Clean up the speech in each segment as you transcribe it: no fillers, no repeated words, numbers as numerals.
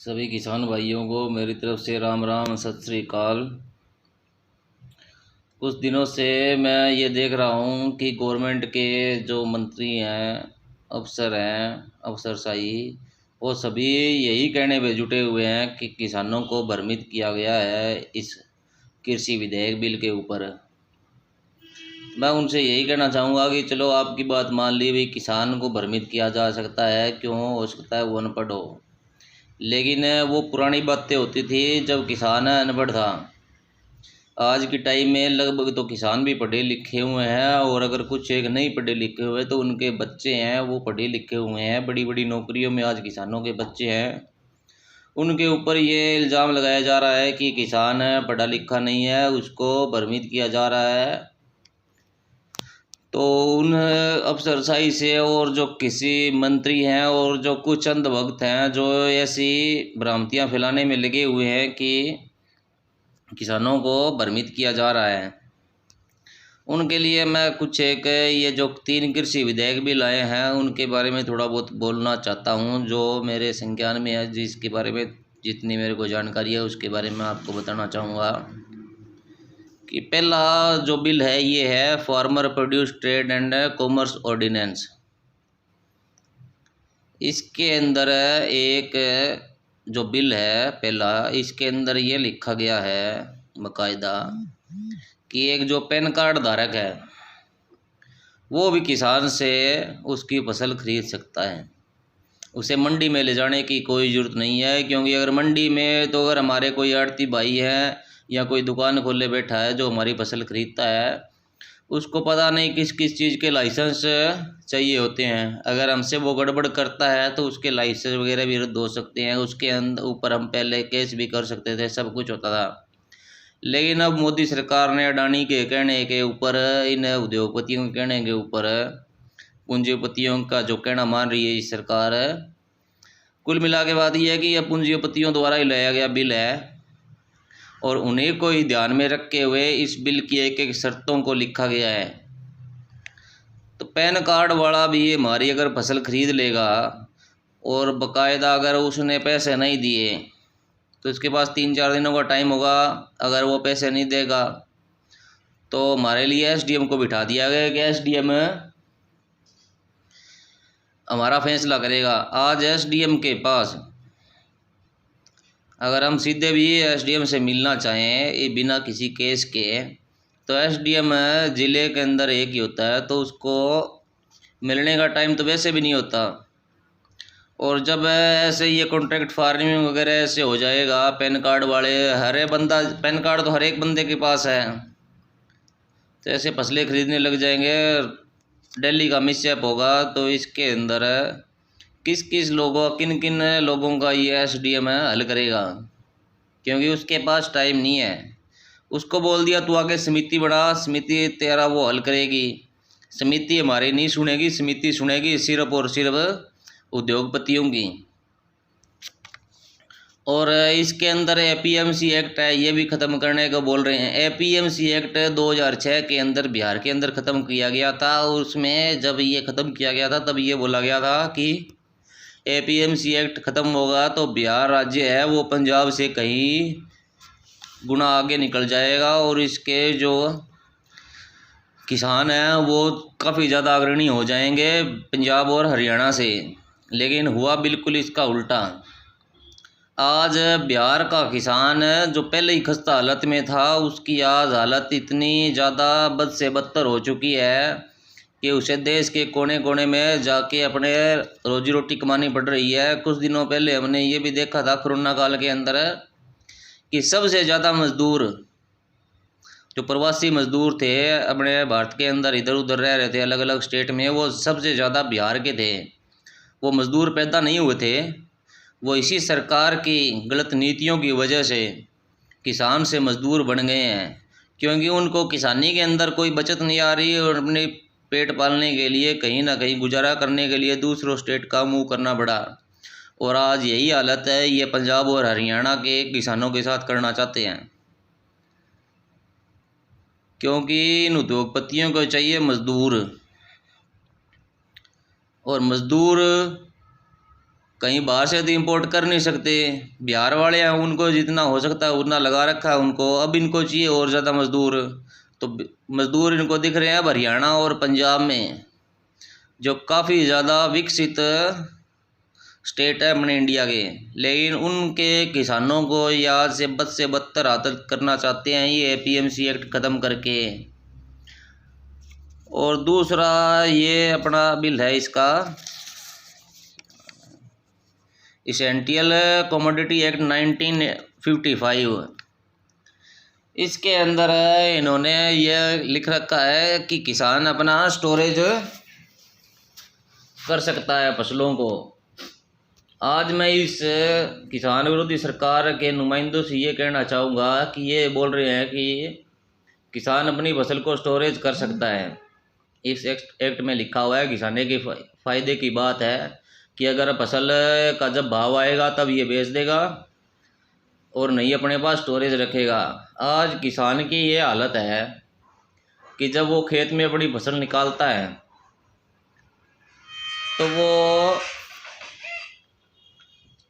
सभी किसान भाइयों को मेरी तरफ से राम राम सत श्री अकाल। कुछ दिनों से मैं ये देख रहा हूँ कि गवर्नमेंट के जो मंत्री हैं, अफसरशाही, वो सभी यही कहने पे जुटे हुए हैं कि किसानों को भ्रमित किया गया है इस कृषि विधेयक बिल के ऊपर। मैं उनसे यही कहना चाहूँगा कि चलो आपकी बात मान ली, भाई किसान को भ्रमित किया जा सकता है, क्यों हो सकता है वो अनपढ़ हो, लेकिन वो पुरानी बातें होती थी जब किसान अनपढ़ था। आज के टाइम में लगभग तो किसान भी पढ़े लिखे हुए हैं, और अगर कुछ एक नहीं पढ़े लिखे हुए तो उनके बच्चे हैं वो पढ़े लिखे हुए हैं, बड़ी बड़ी नौकरियों में आज किसानों के बच्चे हैं। उनके ऊपर ये इल्ज़ाम लगाया जा रहा है कि किसान पढ़ा लिखा नहीं है, उसको भ्रमित किया जा रहा है। तो उन अफसरशाही से और जो किसी मंत्री हैं और जो कुछ अंधभक्त हैं जो ऐसी भ्रांतियां फैलाने में लगे हुए हैं कि किसानों को भ्रमित किया जा रहा है, उनके लिए मैं कुछ एक ये जो 3 कृषि विधेयक बिल आए हैं उनके बारे में थोड़ा बहुत बोलना चाहता हूँ, जो मेरे संज्ञान में है, जिसके बारे में जितनी मेरे को जानकारी है उसके बारे में आपको बताना चाहूँगा। कि पहला जो बिल है ये है farmer produce trade and commerce ordinance. इसके अंदर एक जो बिल है पहला, इसके अंदर ये लिखा गया है बाकायदा कि एक जो पैन कार्ड धारक है वो भी किसान से उसकी फसल खरीद सकता है। उसे मंडी में ले जाने की कोई ज़रूरत नहीं है, क्योंकि अगर मंडी में तो अगर हमारे कोई आड़ती भाई है या कोई दुकान खोले बैठा है जो हमारी फसल खरीदता है, उसको पता नहीं किस किस चीज़ के लाइसेंस चाहिए होते हैं। अगर हमसे वो गड़बड़ करता है तो उसके लाइसेंस वगैरह भी रद्द हो सकते हैं, उसके ऊपर हम पहले केस भी कर सकते थे, सब कुछ होता था। लेकिन अब मोदी सरकार ने अडानी के कहने के ऊपर, इन उद्योगपतियों के कहने के ऊपर, पूंजीपतियों का जो कहना मान रही है इस सरकार, कुल मिला के बात यह है कि यह पूंजीपतियों द्वारा ही लाया गया बिल है, और उन्हीं को ही ध्यान में रखते हुए इस बिल की एक एक शर्तों को लिखा गया है। तो पैन कार्ड वाला भी हमारी अगर फसल खरीद लेगा और बाकायदा अगर उसने पैसे नहीं दिए तो इसके पास 3-4 दिनों का टाइम होगा। अगर वो पैसे नहीं देगा तो हमारे लिए एसडीएम को बिठा दिया गया कि एसडीएम हमारा फैसला करेगा। आज एसडीएम के पास अगर हम सीधे भी एसडीएम से मिलना चाहें बिना किसी केस के, तो एसडीएम ज़िले के अंदर एक ही होता है, तो उसको मिलने का टाइम तो वैसे भी नहीं होता। और जब ऐसे ये कॉन्ट्रैक्ट फार्मिंग वगैरह ऐसे हो जाएगा, पैन कार्ड वाले हर बंदा, पैन कार्ड तो हर एक बंदे के पास है, तो ऐसे फसलें खरीदने लग जाएंगे, दिल्ली का मिसचैप होगा। तो इसके अंदर किस किस लोगों, किन किन लोगों का ये एसडीएम हल करेगा, क्योंकि उसके पास टाइम नहीं है। उसको बोल दिया तू आके समिति बना, समिति तेरा वो हल करेगी। समिति हमारी नहीं सुनेगी, समिति सुनेगी सिर्फ और सिर्फ उद्योगपतियों की। और इसके अंदर एपीएमसी एक्ट है, ये भी ख़त्म करने को बोल रहे हैं। एपीएमसी एक्ट 2006 के अंदर बिहार के अंदर ख़त्म किया गया था। उसमें जब ये ख़त्म किया गया था तब ये बोला गया था कि एपीएमसी एक्ट ख़त्म होगा तो बिहार राज्य है वो पंजाब से कहीं गुना आगे निकल जाएगा, और इसके जो किसान हैं वो काफ़ी ज़्यादा अग्रणी हो जाएंगे पंजाब और हरियाणा से। लेकिन हुआ बिल्कुल इसका उल्टा। आज बिहार का किसान जो पहले ही खस्ता हालत में था, उसकी आज हालत इतनी ज़्यादा बद से बदतर हो चुकी है कि उसे देश के कोने कोने में जाके अपने रोजी रोटी कमानी पड़ रही है। कुछ दिनों पहले हमने ये भी देखा था कोरोना काल के अंदर कि सबसे ज़्यादा मज़दूर जो प्रवासी मज़दूर थे अपने भारत के अंदर इधर उधर रह रहे थे अलग अलग स्टेट में, वो सबसे ज़्यादा बिहार के थे। वो मज़दूर पैदा नहीं हुए थे, वो इसी सरकार की गलत नीतियों की वजह से किसान से मज़दूर बन गए हैं, क्योंकि उनको किसानी के अंदर कोई बचत नहीं आ रही और अपने पेट पालने के लिए, कहीं ना कहीं गुजारा करने के लिए दूसरों स्टेट का मुँह करना पड़ा। और आज यही हालत है ये पंजाब और हरियाणा के किसानों के साथ करना चाहते हैं, क्योंकि इन उद्योगपतियों को चाहिए मज़दूर, और मज़दूर कहीं बाहर से तो इम्पोर्ट कर नहीं सकते। बिहार वाले हैं, उनको जितना हो सकता है उतना लगा रखा है उनको। अब इनको चाहिए और ज़्यादा मज़दूर, तो मज़दूर इनको दिख रहे हैं अब हरियाणा और पंजाब में, जो काफ़ी ज़्यादा विकसित स्टेट है अपने इंडिया के। लेकिन उनके किसानों को या से बद से बदतर हालत करना चाहते हैं ये APMC एक्ट ख़त्म करके। और दूसरा ये अपना बिल है इसका इसेंशियल कमोडिटी एक्ट 1955। इसके अंदर इन्होंने ये लिख रखा है कि किसान अपना स्टोरेज कर सकता है फसलों को। आज मैं इस किसान विरोधी सरकार के नुमाइंदों से ये कहना चाहूँगा कि ये बोल रहे हैं कि किसान अपनी फसल को स्टोरेज कर सकता है। इस एक्ट में लिखा हुआ है किसाने के फ़ायदे की बात है कि अगर फसल का जब भाव आएगा तब ये बेच देगा और नहीं अपने पास स्टोरेज रखेगा। आज किसान की ये हालत है कि जब वो खेत में अपनी फसल निकालता है तो वो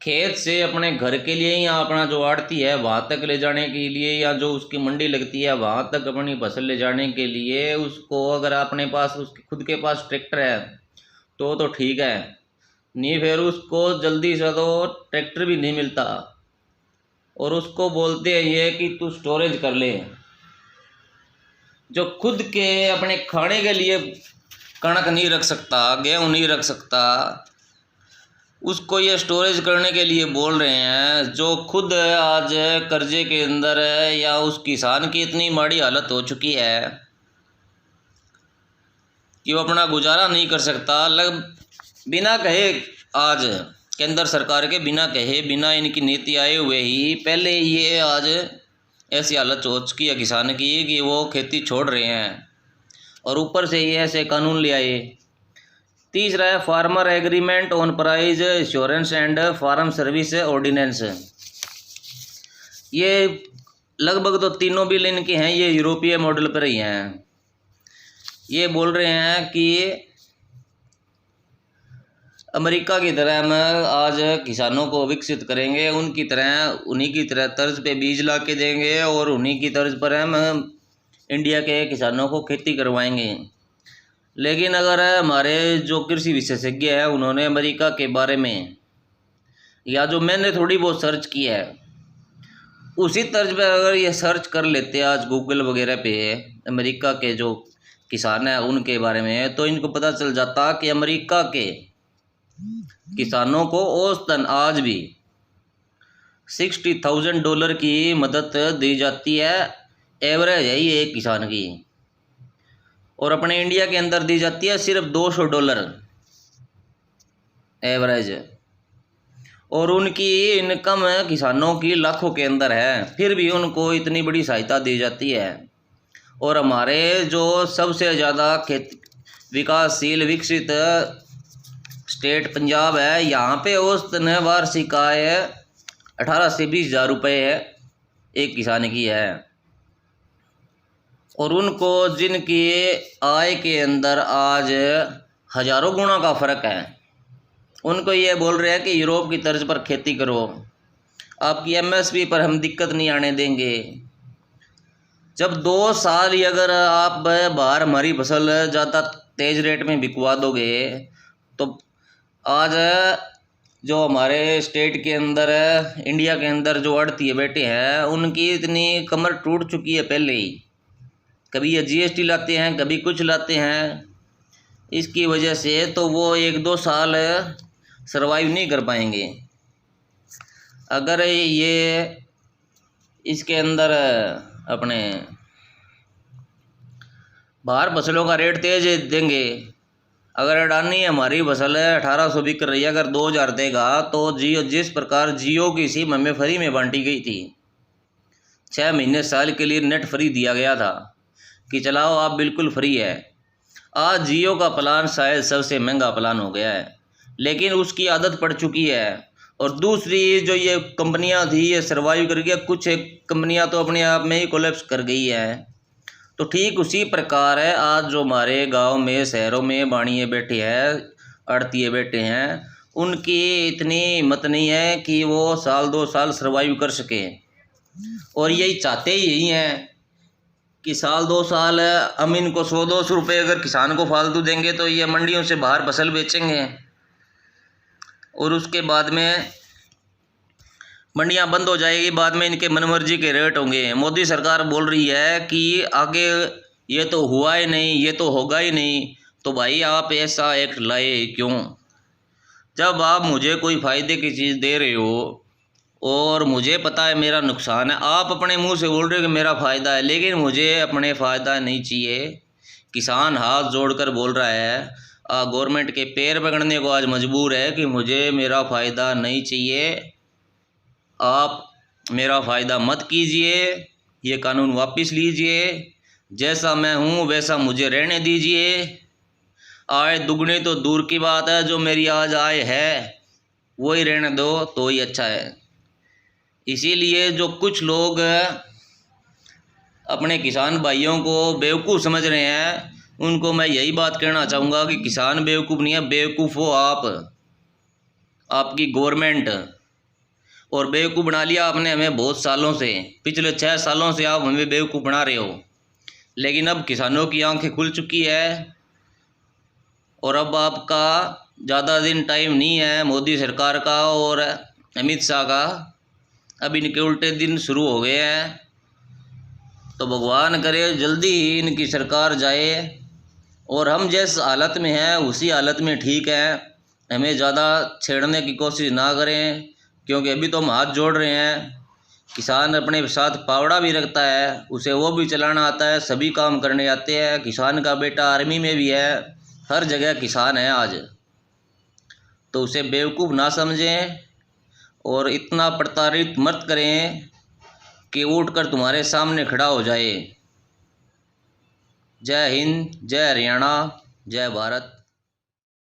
खेत से अपने घर के लिए या अपना जो आड़ती है वहाँ तक ले जाने के लिए या जो उसकी मंडी लगती है वहाँ तक अपनी फसल ले जाने के लिए उसको अगर अपने पास उसके खुद के पास ट्रैक्टर है तो ठीक है, नहीं फिर उसको जल्दी से तो ट्रैक्टर भी नहीं मिलता और उसको बोलते हैं ये कि तू स्टोरेज कर ले। जो खुद के अपने खाने के लिए कणक नहीं रख सकता, गेहूँ नहीं रख सकता, उसको ये स्टोरेज करने के लिए बोल रहे हैं। जो खुद आज कर्जे के अंदर है या उस किसान की इतनी माड़ी हालत हो चुकी है कि वो अपना गुजारा नहीं कर सकता। बिना कहे आज केंद्र सरकार के बिना कहे बिना इनकी नीति आए हुए ही पहले ये आज ऐसी हालत हो चुकी है किसान की कि वो खेती छोड़ रहे हैं और ऊपर से ये ऐसे कानून ले आए। तीसरा है farmer agreement on price insurance and farm service ordinance. ये लगभग तो तीनों बिल इनके हैं ये यूरोपीय मॉडल पर ही हैं। ये बोल रहे हैं कि अमेरिका की तरह हम आज किसानों को विकसित करेंगे, उनकी तरह उन्हीं की तरह तर्ज पे बीज ला के देंगे और उन्हीं की तर्ज पर हम इंडिया के किसानों को खेती करवाएंगे। लेकिन अगर हमारे जो कृषि विशेषज्ञ हैं उन्होंने अमेरिका के बारे में या जो मैंने थोड़ी बहुत सर्च की है उसी तर्ज पर अगर ये सर्च कर लेते आज गूगल वगैरह पे अमेरिका के जो किसान हैं उनके बारे में, तो इनको पता चल जाता कि अमेरिका के किसानों को औसतन आज भी $60,000 की मदद दी जाती है। एवरेज है ये एक किसान की। और अपने इंडिया के अंदर दी जाती है सिर्फ $200 एवरेज। और उनकी इनकम किसानों की लाखों के अंदर है, फिर भी उनको इतनी बड़ी सहायता दी जाती है। और हमारे जो सबसे ज़्यादा विकासशील विकसित स्टेट पंजाब है, यहाँ पे औसतन वार्षिक आय 18 से 20 हज़ार रुपये है एक किसान की है। और उनको जिनकी आय के अंदर आज हज़ारों गुना का फ़र्क है, उनको ये बोल रहे हैं कि यूरोप की तर्ज पर खेती करो, आपकी MSP पर हम दिक्कत नहीं आने देंगे। जब 2 साल ही अगर आप बाहर हमारी फसल ज़्यादा तेज़ रेट में बिकवा दोगे तो आज जो हमारे स्टेट के अंदर इंडिया के अंदर जो आड़ती बैठे हैं उनकी इतनी कमर टूट चुकी है पहले ही। कभी ये GST लाते हैं, कभी कुछ लाते हैं, इसकी वजह से तो वो 1-2 साल सरवाइव नहीं कर पाएंगे। अगर ये इसके अंदर अपने बाहर फसलों का रेट तेज देंगे, अगर अडानी हमारी फसल 1800 बिक रही है, अगर 2000 देगा तो जिस प्रकार जियो की सिम हमें फ्री में बांटी गई थी, 6 महीने साल के लिए नेट फ्री दिया गया था कि चलाओ आप बिल्कुल फ्री है। आज जियो का प्लान शायद सबसे महंगा प्लान हो गया है, लेकिन उसकी आदत पड़ चुकी है। और दूसरी जो ये कंपनियां थी ये सर्वाइव कर गया, कुछ एक कंपनियां तो अपने आप में ही कोलैप्स कर गई है। तो ठीक उसी प्रकार है आज जो हमारे गांव में शहरों में बाणिए बैठे हैं, आड़तीए बैठे हैं, उनकी इतनी हिम्मत नहीं है कि वो साल 2 साल सर्वाइव कर सके। और यही चाहते ही यही हैं कि साल 2 साल हम इनको 100-200 रुपये अगर किसान को फालतू देंगे तो ये मंडियों से बाहर फसल बेचेंगे और उसके बाद में मंडियां बंद हो जाएगी। बाद में इनके मनमर्जी के रेट होंगे। मोदी सरकार बोल रही है कि आगे ये तो हुआ ही नहीं, ये तो होगा ही नहीं, तो भाई आप ऐसा एक्ट लाए क्यों? जब आप मुझे कोई फ़ायदे की चीज़ दे रहे हो और मुझे पता है मेरा नुकसान है, आप अपने मुंह से बोल रहे हो कि मेरा फ़ायदा है, लेकिन मुझे अपने फ़ायदा नहीं चाहिए। किसान हाथ जोड़कर बोल रहा है, गवर्नमेंट के पैर पकड़ने को आज मजबूर है कि मुझे मेरा फ़ायदा नहीं चाहिए, आप मेरा फ़ायदा मत कीजिए, ये कानून वापस लीजिए, जैसा मैं हूँ वैसा मुझे रहने दीजिए। आय दुगनी तो दूर की बात है, जो मेरी आज आय है वही रहने दो तो ही अच्छा है। इसीलिए जो कुछ लोग अपने किसान भाइयों को बेवकूफ़ समझ रहे हैं, उनको मैं यही बात कहना चाहूँगा कि किसान बेवकूफ़ नहीं है, बेवकूफ़ हो आप, आपकी गवर्नमेंट। और बेवकूफ़ बना लिया आपने हमें बहुत सालों से, पिछले 6 सालों से आप हमें बेवकूफ़ बना रहे हो। लेकिन अब किसानों की आंखें खुल चुकी है और अब आपका ज़्यादा दिन टाइम नहीं है मोदी सरकार का और अमित शाह का। अब इनके उल्टे दिन शुरू हो गए हैं, तो भगवान करे जल्दी ही इनकी सरकार जाए और हम जिस हालत में हैं उसी हालत में ठीक है। हमें ज़्यादा छेड़ने की कोशिश ना करें, क्योंकि अभी तो हम हाथ जोड़ रहे हैं। किसान अपने साथ पावड़ा भी रखता है, उसे वो भी चलाना आता है, सभी काम करने आते हैं। किसान का बेटा आर्मी में भी है, हर जगह किसान है आज। तो उसे बेवकूफ़ ना समझें और इतना प्रताड़ित मत करें कि उठकर तुम्हारे सामने खड़ा हो जाए। जय हिंद, जय हरियाणा, जय भारत।